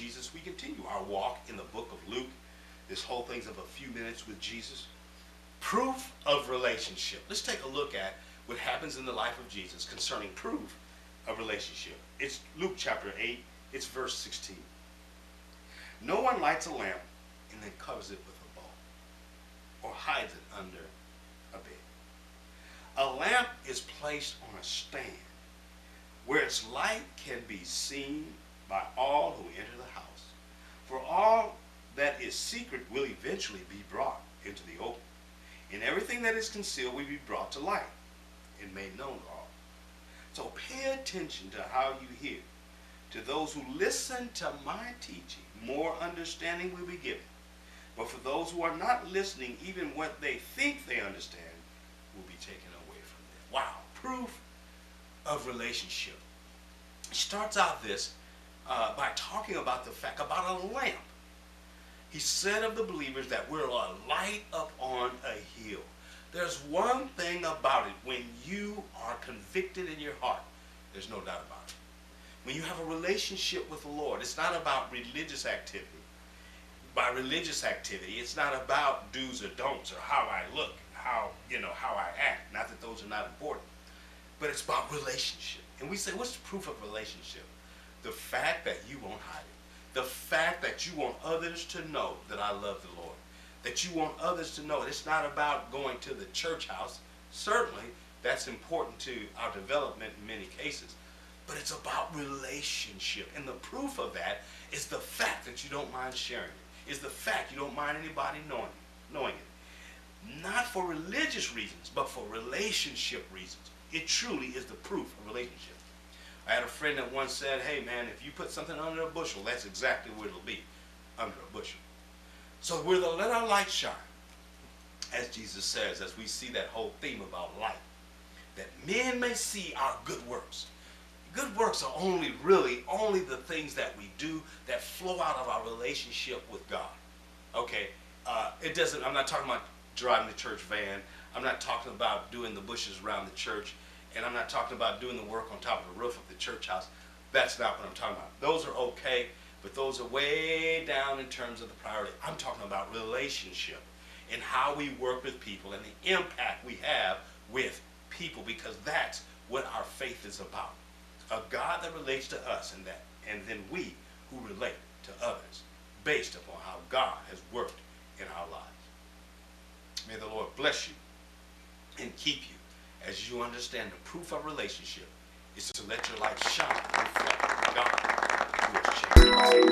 Jesus, we continue our walk in the book of Luke. This whole thing's of a few minutes with Jesus. Proof of relationship. Let's take a look at what happens in the life of Jesus concerning proof of relationship. It's Luke chapter 8. It's verse 16. No one lights a lamp and then covers it with a bowl or hides it under a bed. A lamp is placed on a stand where its light can be seen by all who enter the house. For all that is secret will eventually be brought into the open, and everything that is concealed will be brought to light and made known to all. So pay attention to how you hear. To those who listen to my teaching, more understanding will be given. But for those who are not listening, even what they think they understand will be taken away from them. Wow, proof of relationship. He starts out this by talking about the fact about a lamp. He said of the believers that we're a light up on a hill. There's one thing about it. When you are convicted in your heart, there's no doubt about it. When you have a relationship with the Lord, it's not about religious activity. By religious activity, it's not about do's or don'ts or how I look, how I act. Not that those are not important, but it's about relationship. And we say, what's the proof of relationship? The fact that you won't hide it. The fact that you want others to know that I love the Lord. That you want others to know. It's not about going to the church house. Certainly, that's important to our development in many cases. But it's about relationship. And the proof of that is the fact that you don't mind sharing it. Is the fact you don't mind anybody knowing it. Not for religious reasons, but for relationship reasons. It truly is the proof of relationship. I had a friend that once said, hey man, if you put something under a bushel, that's exactly what it'll be, under a bushel. So we're to let our light shine, as Jesus says, as we see that whole theme about light, that men may see our good works. Good works are only the things that we do that flow out of our relationship with God. Okay, I'm not talking about driving the church van. I'm not talking about doing the bushes around the church. And I'm not talking about doing the work on top of the roof of the church house. That's not what I'm talking about. Those are okay, but those are way down in terms of the priority. I'm talking about relationship and how we work with people and the impact we have with people, because that's what our faith is about. A God that relates to us, and then we who relate to others based upon how God has worked in our lives. May the Lord bless you and keep you as you understand the proof of relationship is to let your light shine and reflect God who has changed.